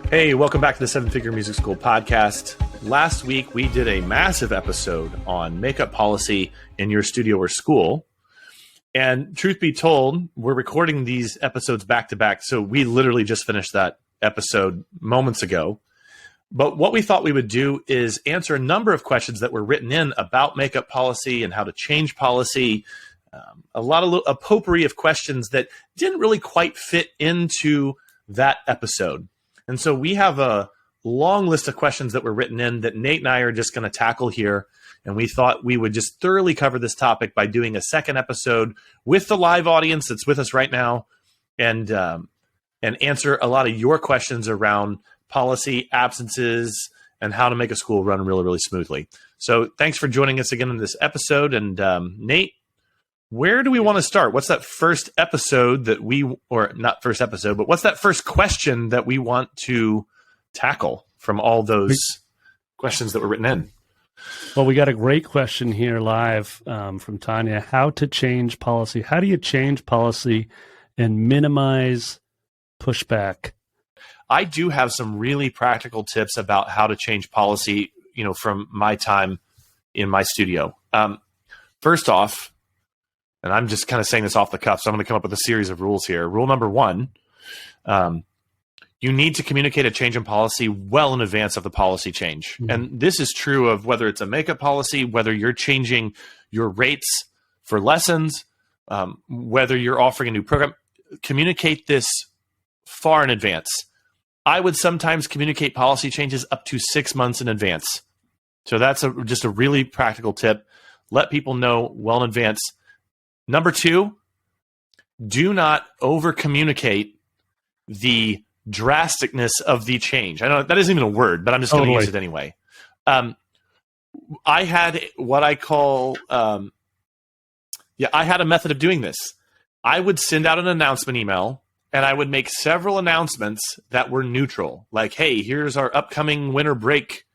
Hey, welcome back to the Seven Figure Music School podcast. Last week, we did a massive episode on makeup policy in your studio or school. And truth be told, we're recording these episodes back to back. So we literally just finished that episode moments ago. But what we thought we would do is answer a number of questions that were written in about makeup policy and how to change policy. A potpourri of questions that didn't really quite fit into that episode. And so we have a long list of questions that were written in that Nate and I are just going to tackle here. And we thought we would just thoroughly cover this topic by doing a second episode with the live audience that's with us right now and answer a lot of your questions around policy, absences, and how to make a school run really, really smoothly. So thanks for joining us again in this episode. And Nate, where do we want to start? What's that first episode that what's that first question that we want to tackle from all those questions that were written in? Well, we got a great question here live from Tanya. How to change policy? How do you change policy and minimize pushback? I do have some really practical tips about how to change policy, from my time in my studio. First off, and I'm just kind of saying this off the cuff, so I'm going to come up with a series of rules here. Rule number one, you need to communicate a change in policy well in advance of the policy change. Mm-hmm. And this is true of whether it's a makeup policy, whether you're changing your rates for lessons, whether you're offering a new program. Communicate this far in advance. I would sometimes communicate policy changes up to 6 months in advance. So that's just a really practical tip. Let people know well in advance. Number two, do not over-communicate the drasticness of the change. I know that isn't even a word, but I'm just going to use it anyway. I had what I call, I had a method of doing this. I would send out an announcement email, and I would make several announcements that were neutral. Like, hey, here's our upcoming winter break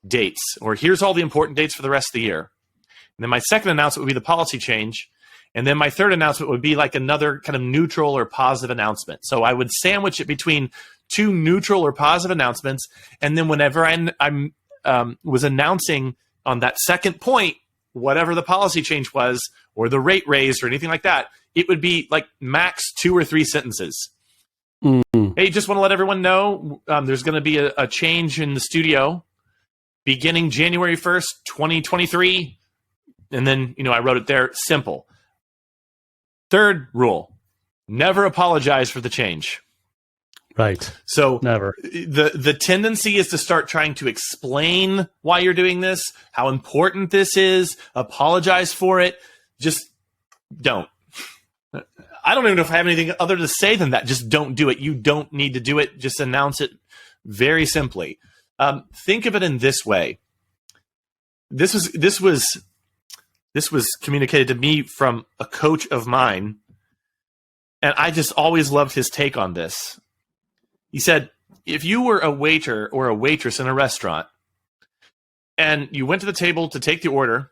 dates, or here's all the important dates for the rest of the year. And then my second announcement would be the policy change. And then my third announcement would be like another kind of neutral or positive announcement. So I would sandwich it between two neutral or positive announcements. And then whenever I was announcing on that second point, whatever the policy change was, or the rate raise or anything like that, it would be like max 2 or 3 sentences. Mm-hmm. Hey, just want to let everyone know there's going to be a change in the studio beginning January 1st, 2023. And then, I wrote it there, simple. Third rule, never apologize for the change. Right. So never. The tendency is to start trying to explain why you're doing this, how important this is, apologize for it. Just don't. I don't even know if I have anything other to say than that. Just don't do it. You don't need to do it. Just announce it very simply. Think of it in this way. This was communicated to me from a coach of mine, and I just always loved his take on this. He said, if you were a waiter or a waitress in a restaurant, and you went to the table to take the order,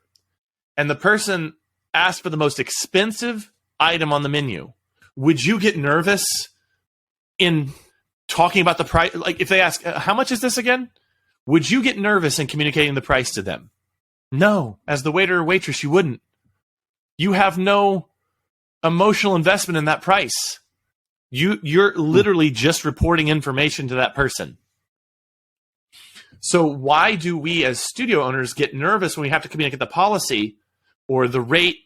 and the person asked for the most expensive item on the menu, would you get nervous in talking about the price? Like if they ask, how much is this again? Would you get nervous in communicating the price to them? No, as the waiter or waitress, you wouldn't. You have no emotional investment in that price. You're literally just reporting information to that person. So why do we as studio owners get nervous when we have to communicate the policy or the rate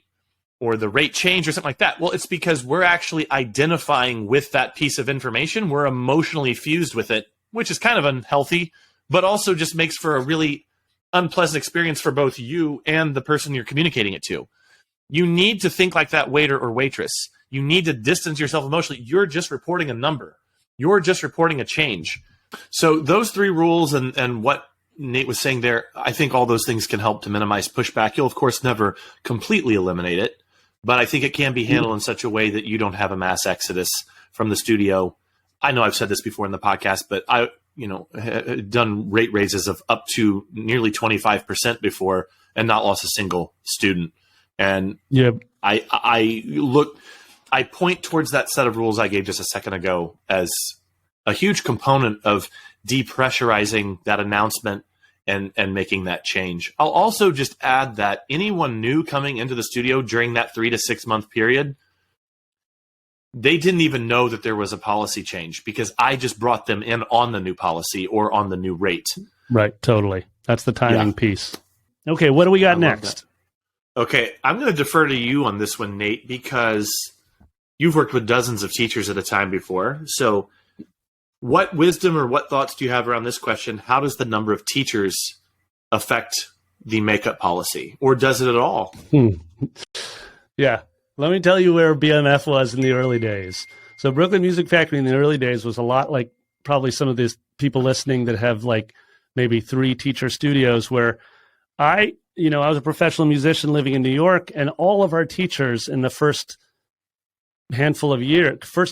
change or something like that? Well, it's because we're actually identifying with that piece of information. We're emotionally fused with it, which is kind of unhealthy, but also just makes for a really unpleasant experience for both you and the person you're communicating it to. You need to think like that waiter or waitress. You need to distance yourself emotionally. You're just reporting a number. You're just reporting a change. So those 3 rules and what Nate was saying there, I think all those things can help to minimize pushback. You'll, of course, never completely eliminate it, but I think it can be handled in such a way that you don't have a mass exodus from the studio. I know I've said this before in the podcast, but I done rate raises of up to nearly 25% before and not lost a single student. And I look, I point towards that set of rules I gave just a second ago as a huge component of depressurizing that announcement and making that change. I'll also just add that anyone new coming into the studio during that 3 to 6 month period, they didn't even know that there was a policy change because I just brought them in on the new policy or on the new rate. Right, totally. That's the timing piece. Okay, what do we got next? Okay, I'm going to defer to you on this one, Nate, because you've worked with dozens of teachers at a time before. So what wisdom or what thoughts do you have around this question? How does the number of teachers affect the makeup policy, or does it at all? Yeah. Let me tell you where BMF was in the early days. So Brooklyn Music Factory in the early days was a lot like probably some of these people listening that have like maybe 3 teacher studios, where I was a professional musician living in New York, and all of our teachers in the first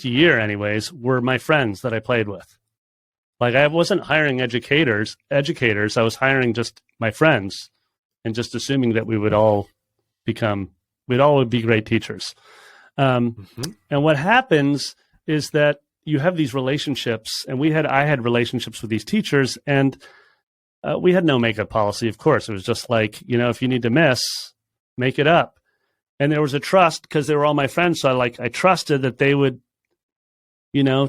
year anyways, were my friends that I played with. Like, I wasn't hiring educators. I was hiring just my friends and just assuming that we'd all be great teachers. And what happens is that you have these relationships, and I had relationships with these teachers, and we had no makeup policy, of course. It was just like, if you need to miss, make it up. And there was a trust because they were all my friends. So I trusted that they would,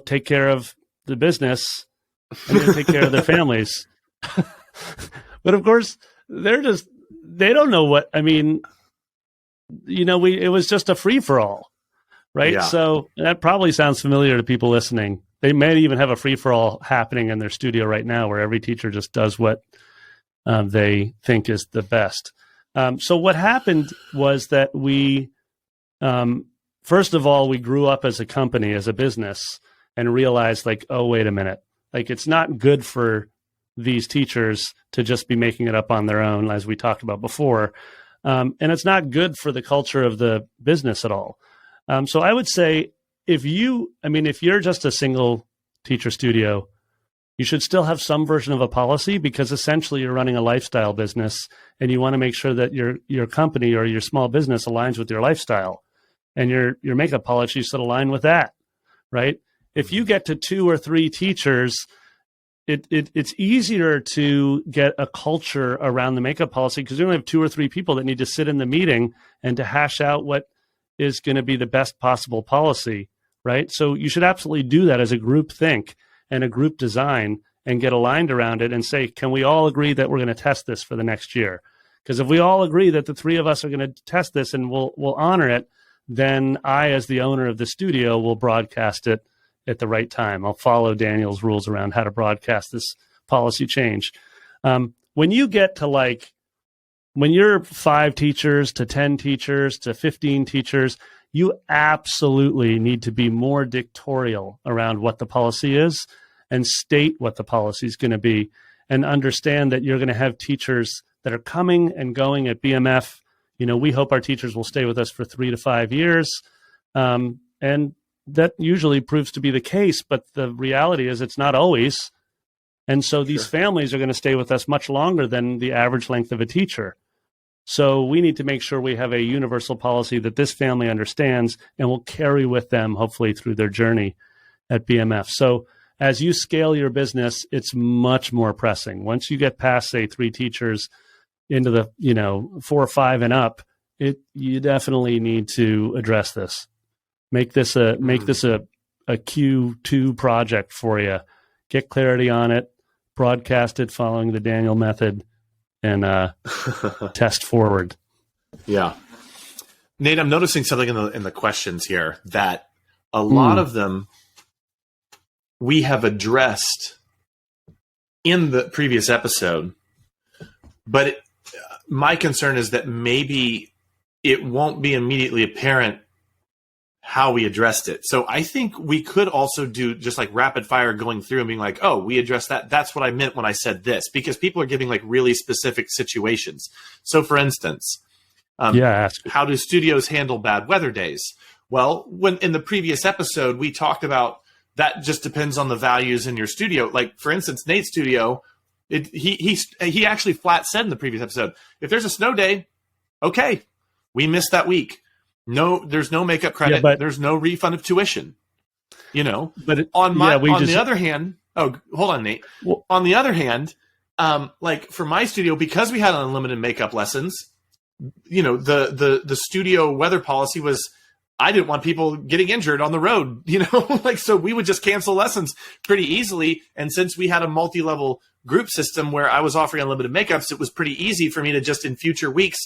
take care of the business and then take care of their families. But of course, they don't know what, it was just a free for all, right? Yeah. So that probably sounds familiar to people listening. They may even have a free for all happening in their studio right now, where every teacher just does what they think is the best. So what happened was that we, first of all, we grew up as a company, as a business, and realized like, oh, wait a minute. Like, it's not good for these teachers to just be making it up on their own, as we talked about before. And it's not good for the culture of the business at all. So I would say if you're just a single teacher studio, you should still have some version of a policy, because essentially you're running a lifestyle business and you want to make sure that your company or your small business aligns with your lifestyle, and your makeup policy should align with that, right? If you get to 2 or 3 teachers, it's easier to get a culture around the makeup policy, because you only have 2 or 3 people that need to sit in the meeting and to hash out what is going to be the best possible policy, right? So you should absolutely do that as a group think and a group design, and get aligned around it and say, can we all agree that we're going to test this for the next year? Because if we all agree that the 3 of us are going to test this and we'll honor it, then I, as the owner of the studio, will broadcast it at the right time. I'll follow Daniel's rules around how to broadcast this policy change. When you get to when you're 5 teachers to 10 teachers to 15 teachers, you absolutely need to be more dictatorial around what the policy is, and state what the policy is going to be, and understand that you're going to have teachers that are coming and going at BMF. We hope our teachers will stay with us for 3 to 5 years. And that usually proves to be the case, but the reality is it's not always. And so these families are going to stay with us much longer than the average length of a teacher. So we need to make sure we have a universal policy that this family understands and will carry with them, hopefully, through their journey at BMF. So as you scale your business, it's much more pressing. Once you get past, say, 3 teachers into the 4 or 5 and up, you definitely need to address this. Make this a Q2 project for you. Get clarity on it. Broadcast it following the Daniel method, and test forward. Yeah. Nate, I'm noticing something in the questions here, that a lot of them we have addressed in the previous episode, but my concern is that maybe it won't be immediately apparent how we addressed it. So I think we could also do just like rapid fire, going through and being like, oh, we addressed that. That's what I meant when I said this, because people are giving like really specific situations. So for instance, how do studios handle bad weather days? Well, when in the previous episode, we talked about that just depends on the values in your studio. Like for instance, Nate's studio, he actually flat said in the previous episode, if there's a snow day, okay, we missed that week. No, there's no makeup credit. but there's no refund of tuition. But on the other hand, hold on, Nate. Well, on the other hand, like for my studio, because we had unlimited makeup lessons, the studio weather policy was, I didn't want people getting injured on the road, so we would just cancel lessons pretty easily. And since we had a multi-level group system where I was offering unlimited makeups, it was pretty easy for me to just in future weeks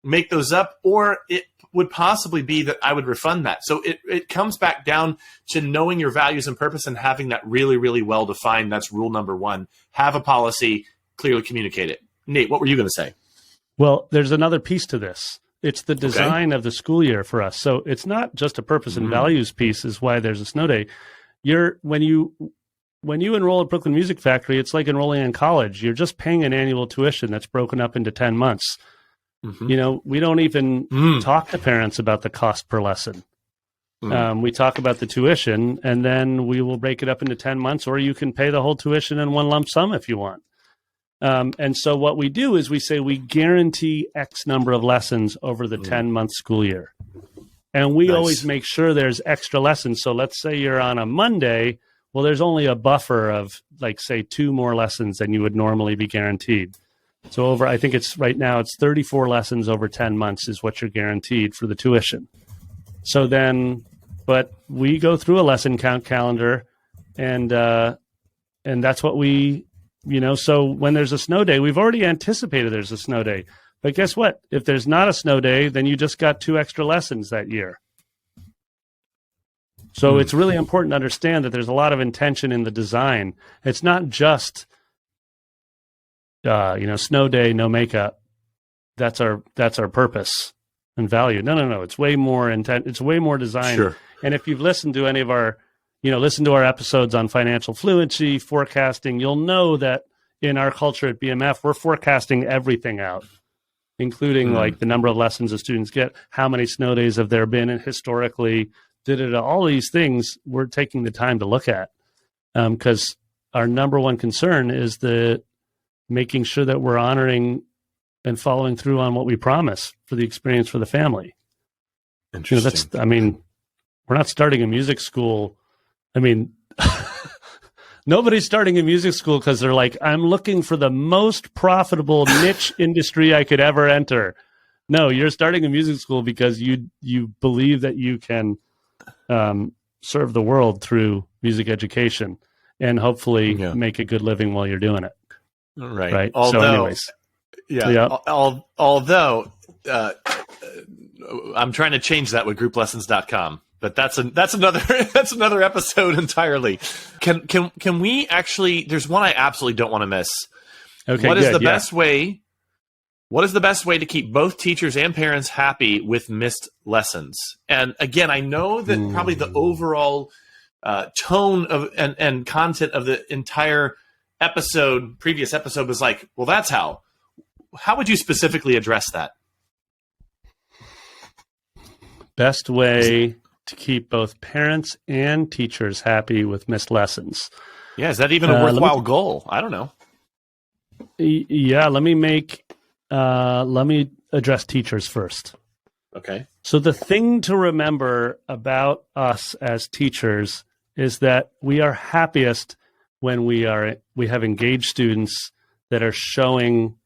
make those up, or it would possibly be that I would refund that. So it comes back down to knowing your values and purpose and having that really, really well defined. That's rule number one. Have a policy, clearly communicate it. Nate, what were you going to say? Well, there's another piece to this. It's the design of the school year for us. So it's not just a purpose and values piece is why there's a snow day. When you enroll at Brooklyn Music Factory, it's like enrolling in college. You're just paying an annual tuition that's broken up into 10 months. We don't even talk to parents about the cost per lesson. We talk about the tuition, and then we will break it up into 10 months, or you can pay the whole tuition in one lump sum if you want. And so what we do is we say we guarantee X number of lessons over the 10-month school year. And we always make sure there's extra lessons. So let's say you're on a Monday. Well, there's only a buffer of, like, say, 2 more lessons than you would normally be guaranteed. So I think right now it's 34 lessons over 10 months is what you're guaranteed for the tuition. So then, but we go through a lesson count calendar, and that's what we, so when there's a snow day, we've already anticipated there's a snow day. But guess what? If there's not a snow day, then you just got 2 extra lessons that year. So it's really important to understand that there's a lot of intention in the design. It's not just snow day, no makeup. That's our purpose and value. No. It's way more intent. It's way more design. Sure. And if you've listened to any of our, listen to our episodes on financial fluency, forecasting, you'll know that in our culture at BMF, we're forecasting everything out, including like the number of lessons the students get, how many snow days have there been, and historically, all these things we're taking the time to look at, because our number one concern is making sure that we're honoring and following through on what we promise for the experience for the family. Interesting. We're not starting a music school. Nobody's starting a music school because they're like, I'm looking for the most profitable niche industry I could ever enter. No, you're starting a music school because you believe that you can serve the world through music education and hopefully make a good living while you're doing it. Right. Although, although I'm trying to change that with grouplessons.com, but that's another episode entirely. Can we actually? There's one I absolutely don't want to miss. Okay. What is the best way? What is the best way to keep both teachers and parents happy with missed lessons? And again, I know that probably the overall tone of and content of the entire previous episode was like, well, that's how would you specifically address that? Best way to keep both parents and teachers happy with missed lessons. Yeah. Is that even a worthwhile goal? I don't know. Yeah. Let me address teachers first. Okay. So the thing to remember about us as teachers is that we are happiest when we have engaged students that are showing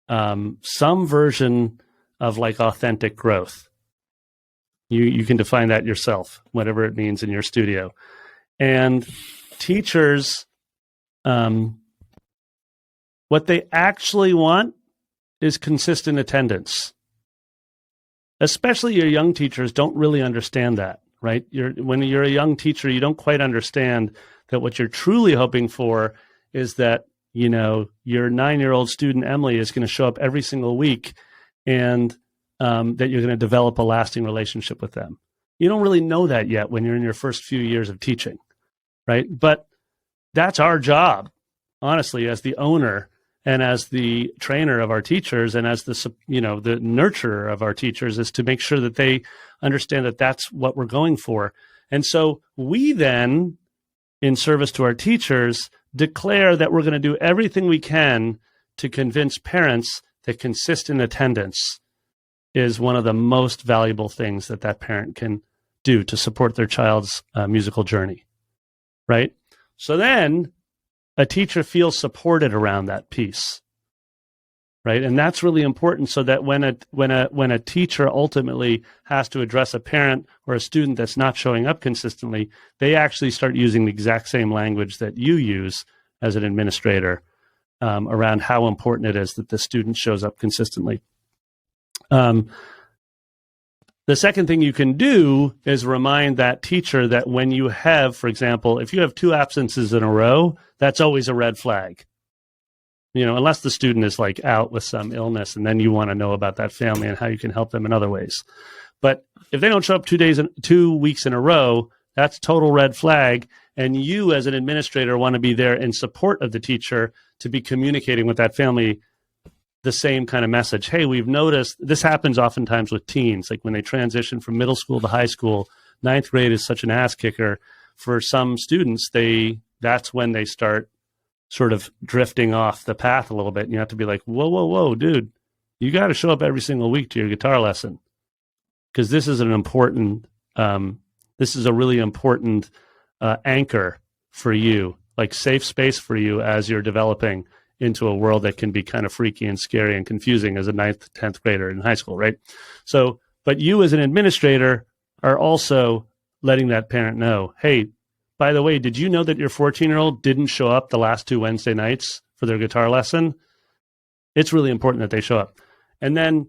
some version of like authentic growth. You can define that yourself, whatever it means in your studio. And teachers, what they actually want is consistent attendance. Especially your young teachers don't really understand that, right? When you're a young teacher, you don't quite understand that what you're truly hoping for is that, your 9-year-old student, Emily, is going to show up every single week and that you're going to develop a lasting relationship with them. You don't really know that yet when you're in your first few years of teaching, right? But that's our job, honestly, as the owner and as the trainer of our teachers and as the nurturer of our teachers, is to make sure that they understand that that's what we're going for. And so we then, in service to our teachers, declare that we're going to do everything we can to convince parents that consistent attendance is one of the most valuable things that parent can do to support their child's musical journey, right? So then a teacher feels supported around that piece, right? And that's really important, so that when a teacher ultimately has to address a parent or a student that's not showing up consistently, they actually start using the exact same language that you use as an administrator around how important it is that the student shows up consistently. The second thing you can do is remind that teacher that when you have, for example, if you have 2 absences in a row, that's always a red flag. Unless the student is like out with some illness, and then you want to know about that family and how you can help them in other ways. But if they don't show up 2 weeks in a row, that's total red flag. And you as an administrator want to be there in support of the teacher to be communicating with that family the same kind of message. Hey, we've noticed this happens oftentimes with teens, like when they transition from middle school to high school. 9th grade is such an ass kicker for some students. That's when they start sort of drifting off the path a little bit. And you have to be like, whoa, dude, you got to show up every single week to your guitar lesson, because this is a really important anchor for you, like safe space for you as you're developing into a world that can be kind of freaky and scary and confusing as a 9th, 10th grader in high school, right? So, but you as an administrator are also letting that parent know, hey, by the way, did you know that your 14-year-old didn't show up the last 2 Wednesday nights for their guitar lesson? It's really important that they show up. And then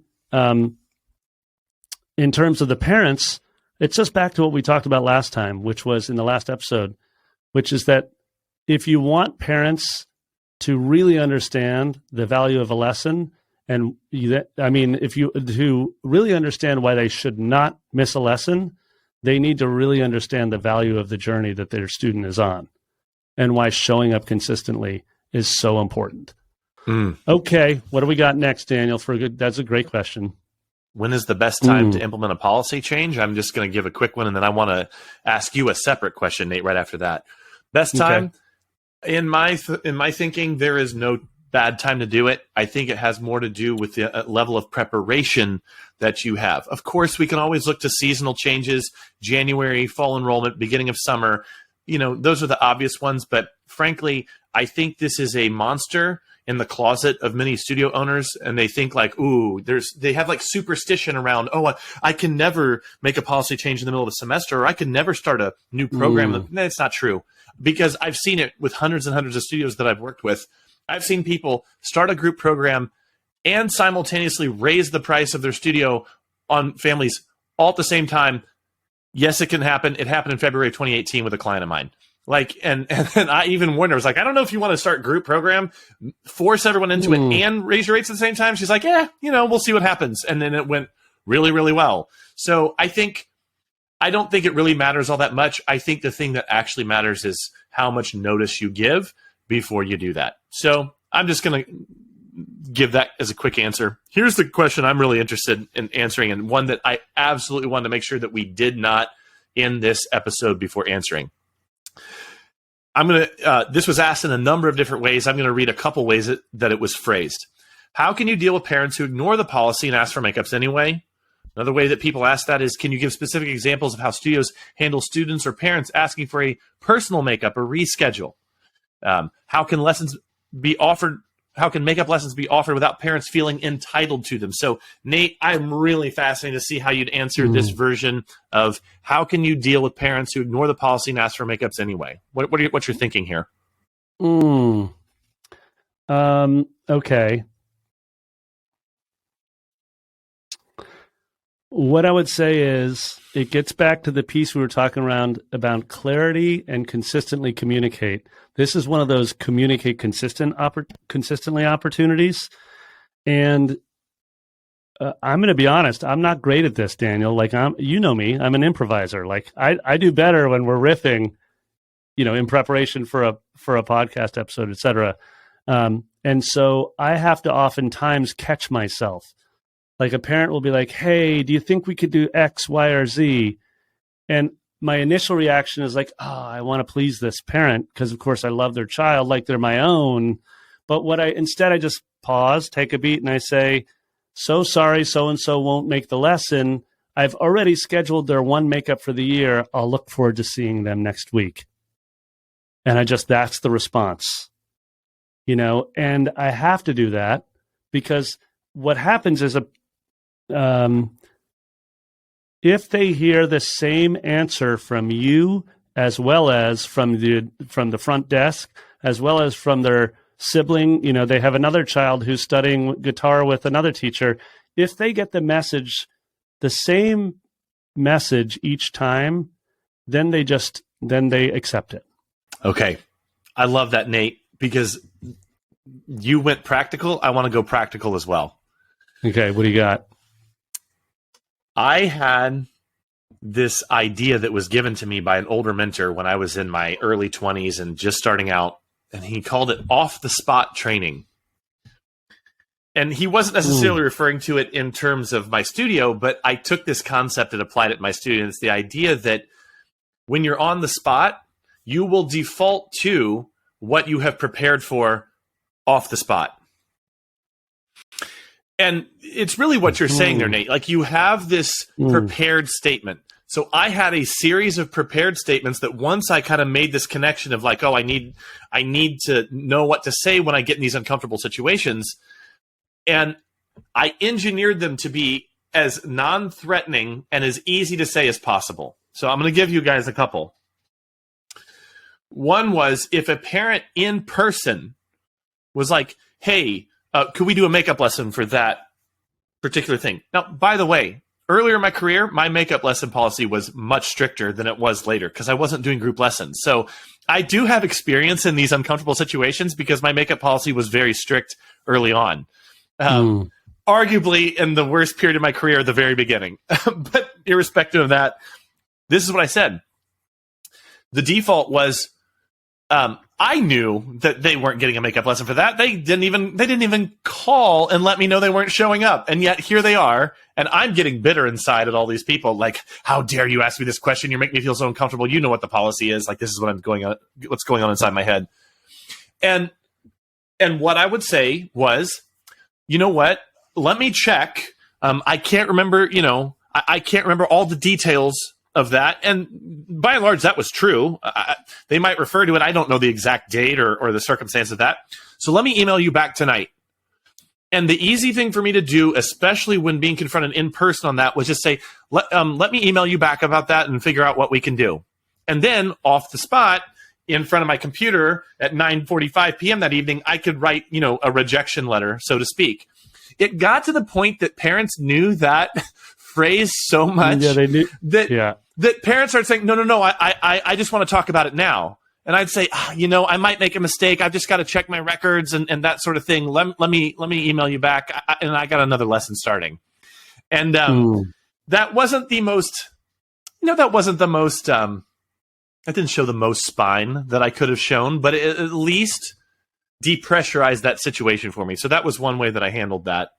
in terms of the parents, it's just back to what we talked about last time, which was in the last episode, which is that if you want parents to really understand the value of a lesson, and to really understand why they should not miss a lesson, they need to really understand the value of the journey that their student is on and why showing up consistently is so important. Okay, what do we got next, Daniel? That's a great question. When is the best time to implement a policy change? I'm just going to give a quick one, and then I want to ask you a separate question, Nate, right after that. Best time? Okay. In my thinking, there is no bad time to do it. I think it has more to do with the level of preparation that you have. Of course, we can always look to seasonal changes, January, fall enrollment, beginning of summer. Those are the obvious ones. But frankly, I think this is a monster in the closet of many studio owners, and they think like, they have like superstition around, I can never make a policy change in the middle of a semester, or I can never start a new program. That's not true, because I've seen it with hundreds and hundreds of studios that I've worked with. I've seen people start a group program and simultaneously raise the price of their studio on families all at the same time. Yes, it can happen. It happened in February of 2018 with a client of mine. And I even warned her, I was like, I don't know if you want to start group program, force everyone into it and raise your rates at the same time. She's like, we'll see what happens. And then it went really, really well. So I don't think it really matters all that much. I think the thing that actually matters is how much notice you give before you do that. So I'm just going to give that as a quick answer. Here's the question I'm really interested in answering, and one that I absolutely wanted to make sure that we did not end this episode before answering. This was asked in a number of different ways. I'm going to read a couple ways that it was phrased. How can you deal with parents who ignore the policy and ask for makeups anyway? Another way that people ask that is, can you give specific examples of how studios handle students or parents asking for a personal makeup or reschedule? How can makeup lessons be offered without parents feeling entitled to them? So, Nate, I'm really fascinated to see how you'd answer this version of how can you deal with parents who ignore the policy and ask for makeups anyway? What's your thinking here? Okay. What I would say is it gets back to the piece we were talking around about clarity and consistently communicate. This is one of those communicate consistently opportunities. And I'm going to be honest, I'm not great at this, Daniel. Like, you know me, I'm an improviser. Like I do better when we're riffing, in preparation for a podcast episode, et cetera. And so I have to oftentimes catch myself. Like a parent will be like, hey, do you think we could do X, Y, or Z? And my initial reaction is like, I want to please this parent because, of course, I love their child like they're my own. But instead I just pause, take a beat, and I say, so sorry, so-and-so won't make the lesson. I've already scheduled their one makeup for the year. I'll look forward to seeing them next week. And that's the response, and I have to do that because what happens is if they hear the same answer from you, as well as from the front desk, as well as from their sibling, they have another child who's studying guitar with another teacher. If they get the same message each time, then they accept it. Okay. I love that, Nate, because you went practical. I want to go practical as well. Okay. What do you got? I had this idea that was given to me by an older mentor when I was in my early 20s and just starting out, and he called it off-the-spot training. And he wasn't necessarily referring to it in terms of my studio, but I took this concept and applied it to my studio. And it's the idea that when you're on the spot, you will default to what you have prepared for off the spot. And it's really what you're saying there, Nate. Like, you have this prepared statement. So I had a series of prepared statements that once I kind of made this connection of like, oh, I need to know what to say when I get in these uncomfortable situations. And I engineered them to be as non-threatening and as easy to say as possible. So I'm going to give you guys a couple. One was, if a parent in person was like, hey, could we do a makeup lesson for that particular thing? Now, by the way, earlier in my career, my makeup lesson policy was much stricter than it was later because I wasn't doing group lessons. So I do have experience in these uncomfortable situations because my makeup policy was very strict early on. Arguably in the worst period of my career at the very beginning. But irrespective of that, this is what I said. The default was, I knew that they weren't getting a makeup lesson for that. They didn't even call and let me know they weren't showing up. And yet here they are. And I'm getting bitter inside at all these people. Like, how dare you ask me this question? You're making me feel so uncomfortable. You know what the policy is. Like, this is what's going on inside my head. And what I would say was, you know what? Let me check. I can't remember, I can't remember all the details of that. And by and large, that was true. They might refer to it. I don't know the exact date or the circumstance of that. So let me email you back tonight. And the easy thing for me to do, especially when being confronted in person on that, was just say, let me email you back about that and figure out what we can do. And then off the spot, in front of my computer at 9:45 p.m. that evening, I could write, a rejection letter, so to speak. It got to the point that parents knew that phrase so much that parents started saying, no, I just want to talk about it now. And I'd say, I might make a mistake. I've just got to check my records and that sort of thing. Let me email you back. And I got another lesson starting. And that wasn't the most, that didn't show the most spine that I could have shown, but it at least depressurized that situation for me. So that was one way that I handled that.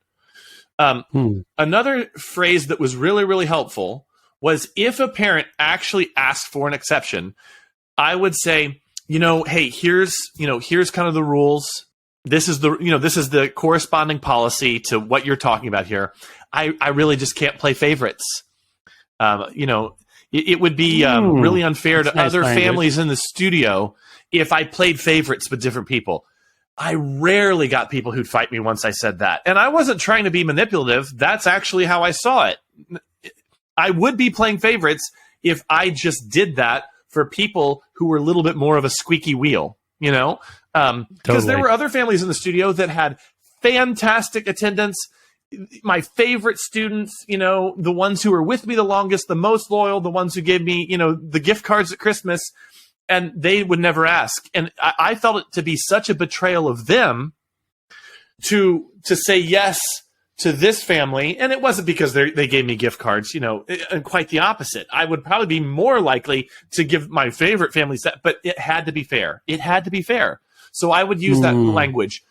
Another phrase that was really, really helpful was, if a parent actually asked for an exception, I would say, hey, here's kind of the rules. This is the corresponding policy to what you're talking about here. I really just can't play favorites. It would be really unfair to other families in the studio if I played favorites with different people. I rarely got people who'd fight me once I said that. And I wasn't trying to be manipulative. That's actually how I saw it. I would be playing favorites if I just did that for people who were a little bit more of a squeaky wheel, because there were other families in the studio that had fantastic attendance. My favorite students, the ones who were with me the longest, the most loyal, the ones who gave me, the gift cards at Christmas, and they would never ask. And I felt it to be such a betrayal of them to say yes to this family. And it wasn't because they gave me gift cards, and quite the opposite. I would probably be more likely to give my favorite families that, but it had to be fair. It had to be fair. So I would use that language.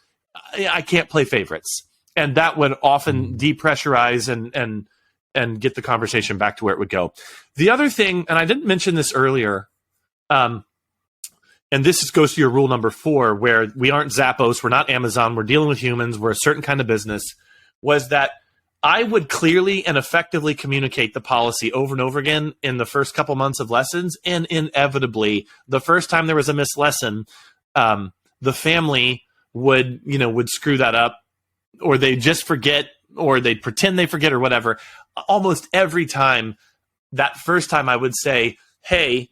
I can't play favorites. And that would often depressurize and get the conversation back to where it would go. The other thing, and I didn't mention this earlier, and this goes to your rule number 4, where we aren't Zappos, we're not Amazon, we're dealing with humans, we're a certain kind of business, was that I would clearly and effectively communicate the policy over and over again in the first couple months of lessons. And inevitably, the first time there was a missed lesson, the family would screw that up, or they'd just forget, or they'd pretend they forget, or whatever. Almost every time, that first time I would say, hey,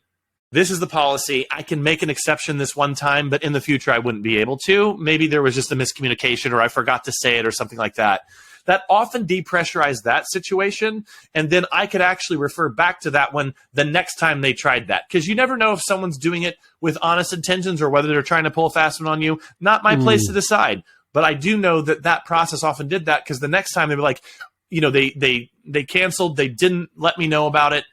this is the policy. I can make an exception this one time, but in the future I wouldn't be able to. Maybe there was just a miscommunication, or I forgot to say it, or something like that. That often depressurized that situation, and then I could actually refer back to that one the next time they tried that. Because you never know if someone's doing it with honest intentions or whether they're trying to pull a fast one on you. Not my place to decide. But I do know that process often did that, because the next time they were like, they canceled, they didn't let me know about it.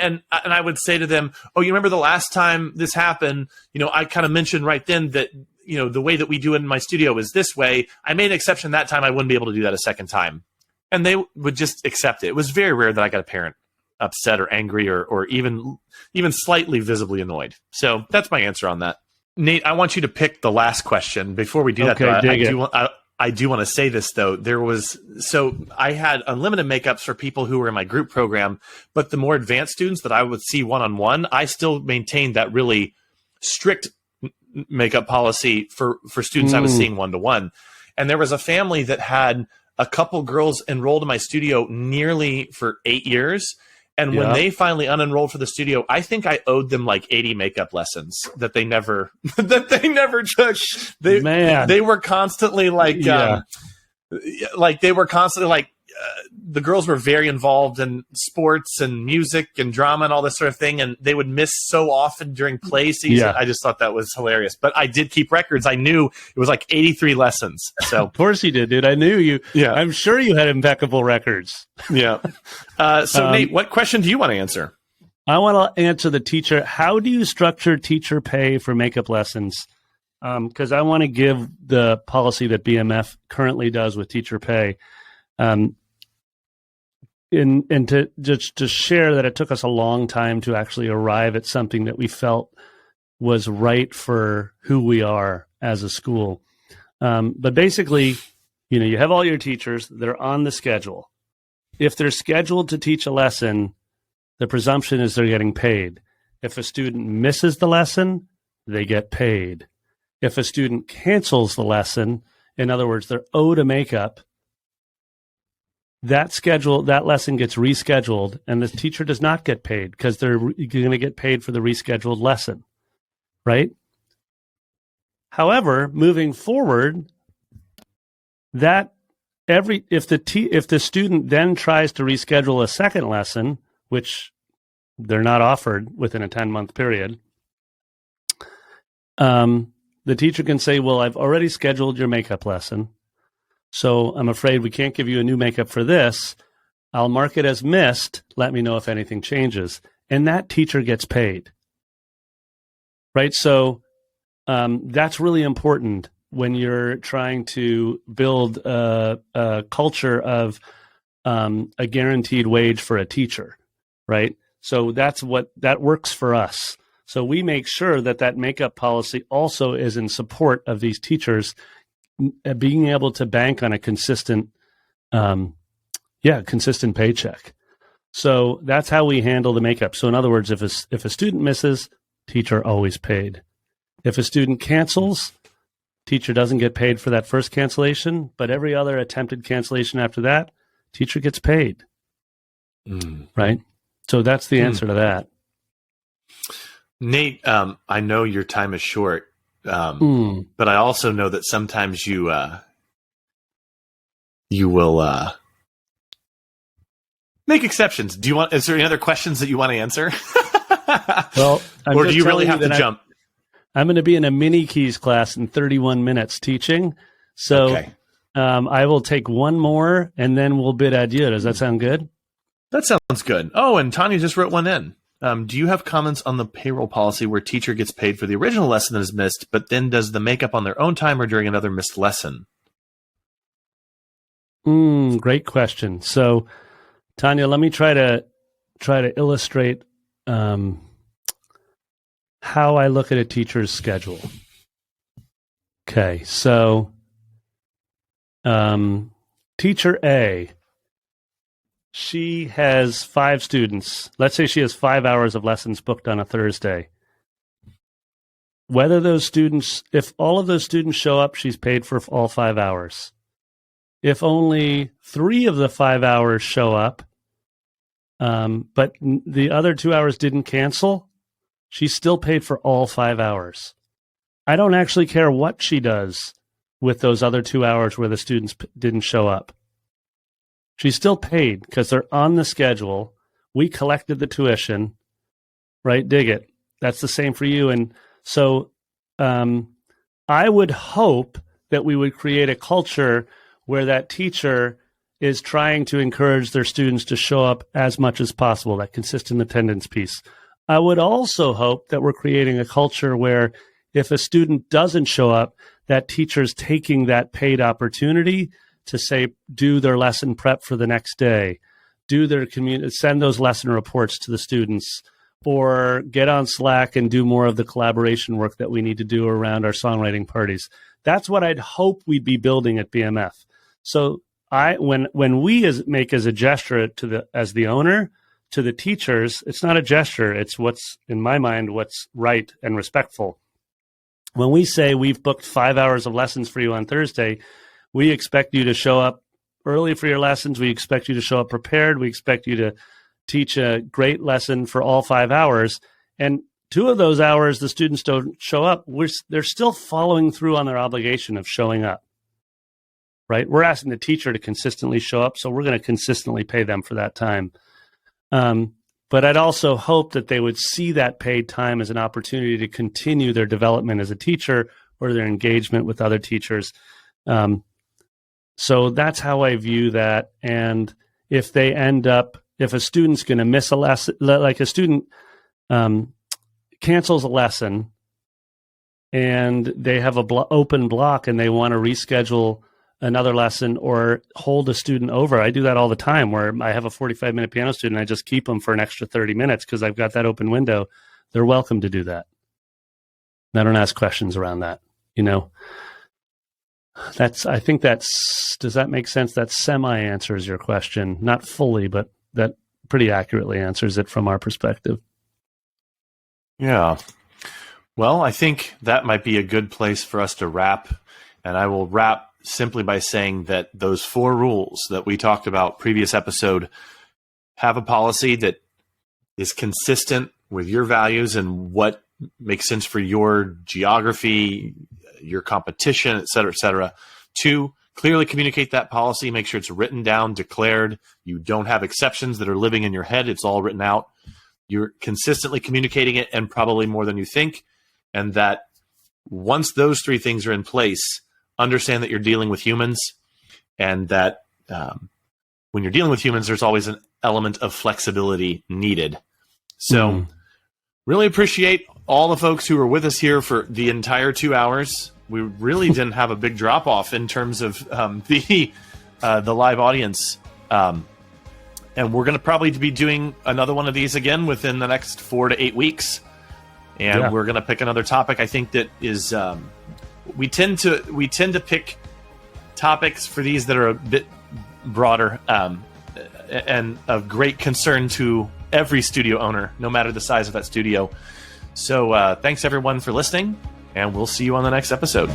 And I would say to them, oh, you remember the last time this happened? I kind of mentioned right then that, the way that we do it in my studio is this way. I made an exception that time. I wouldn't be able to do that a second time. And they would just accept it. It was very rare that I got a parent upset or angry or even slightly visibly annoyed. So that's my answer on that. Nate, I want you to pick the last question. Before we do that, though, I do want to say this, though. I had unlimited makeups for people who were in my group program, but the more advanced students that I would see one-on-one, I still maintained that really strict makeup policy for students I was seeing one-to-one. And there was a family that had a couple girls enrolled in my studio nearly for 8 years. And when they finally unenrolled for the studio, I think I owed them like 80 makeup lessons that they never took. They were constantly the girls were very involved in sports and music and drama and all this sort of thing, and they would miss so often during play season. Yeah. I just thought that was hilarious. But I did keep records. I knew it was like 83 lessons. So of course you did, dude. I knew you. Yeah. I'm sure you had impeccable records. Yeah. So Nate, what question do you want to answer? I want to answer the teacher. How do you structure teacher pay for makeup lessons? Because I want to give the policy that BMF currently does with teacher pay. And to share that it took us a long time to actually arrive at something that we felt was right for who we are as a school. But basically, you have all your teachers, they're on the schedule. If they're scheduled to teach a lesson, the presumption is they're getting paid. If a student misses the lesson, they get paid. If a student cancels the lesson, in other words, they're owed a makeup, that lesson gets rescheduled, and the teacher does not get paid because they're going to get paid for the rescheduled lesson, right? However, moving forward, if the student then tries to reschedule a second lesson, which they're not offered within a 10-month period, the teacher can say, well, I've already scheduled your makeup lesson, so I'm afraid we can't give you a new makeup for this. I'll mark it as missed. Let me know if anything changes. And that teacher gets paid, right? So that's really important when you're trying to build a culture of a guaranteed wage for a teacher, right? So that works for us. So we make sure that makeup policy also is in support of these teachers being able to bank on a consistent paycheck. So that's how we handle the makeup. So in other words, if a student misses, teacher always paid. If a student cancels, teacher doesn't get paid for that first cancellation, but every other attempted cancellation after that, teacher gets paid. Right? So that's the answer to that. Nate, I know your time is short, but I also know that sometimes you will make exceptions. Is there any other questions that you want to answer? Well, or do you really have to jump? I'm going to be in a mini keys class in 31 minutes teaching. So okay. I will take one more and then we'll bid adieu. Does that sound good? That sounds good. Oh, and Tanya just wrote one in. Do you have comments on the payroll policy where teacher gets paid for the original lesson that is missed, but then does the makeup on their own time or during another missed lesson? Great question. So, Tanya, let me try to illustrate how I look at a teacher's schedule. Okay, so teacher A she has 5 students. Let's say she has 5 hours of lessons booked on a Thursday. Whether those students, if all of those students show up, she's paid for all 5 hours. If only 3 of the 5 hours show up, but the other 2 hours didn't cancel, she's still paid for all 5 hours. I don't actually care what she does with those other 2 hours where the students didn't show up. She's still paid because they're on the schedule. We collected the tuition, right? Dig it. That's the same for you. And so I would hope that we would create a culture where that teacher is trying to encourage their students to show up as much as possible, that consistent attendance piece. I would also hope that we're creating a culture where if a student doesn't show up, that teacher's taking that paid opportunity to say, do their lesson prep for the next day, do their send those lesson reports to the students, or get on Slack and do more of the collaboration work that we need to do around our songwriting parties. That's what I'd hope we'd be building at BMF. So when we make as a gesture as the owner to the teachers, it's not a gesture. It's what's, in my mind, what's right and respectful. When we say we've booked 5 hours of lessons for you on Thursday, we expect you to show up early for your lessons. We expect you to show up prepared. We expect you to teach a great lesson for all 5 hours. And 2 of those hours, the students don't show up. They're still following through on their obligation of showing up, right? We're asking the teacher to consistently show up, so we're going to consistently pay them for that time. But I'd also hope that they would see that paid time as an opportunity to continue their development as a teacher or their engagement with other teachers. So that's how I view that. And if they if a student's going to miss a lesson, like a student cancels a lesson and they have a open block and they want to reschedule another lesson or hold a student over. I do that all the time where I have a 45-minute piano student. I just keep them for an extra 30 minutes because I've got that open window. They're welcome to do that. And I don't ask questions around that. I think does that make sense? That semi-answers your question. Not fully, but that pretty accurately answers it from our perspective. Yeah. Well, I think that might be a good place for us to wrap. And I will wrap simply by saying that those 4 rules that we talked about previous episode, have a policy that is consistent with your values and what makes sense for your geography, your competition, et cetera, et cetera. 2, clearly communicate that policy. Make sure it's written down, declared. You don't have exceptions that are living in your head. It's all written out. You're consistently communicating it, and probably more than you think. And that once those 3 things are in place, understand that you're dealing with humans, and that when you're dealing with humans, there's always an element of flexibility needed. So really appreciate all the folks who were with us here for the entire 2 hours. We really didn't have a big drop off in terms of the live audience. And we're going to probably be doing another one of these again within the next 4 to 8 weeks. And we're going to pick another topic. I think that is, we tend to pick topics for these that are a bit broader and of great concern to every studio owner, no matter the size of that studio. So thanks everyone for listening, and we'll see you on the next episode.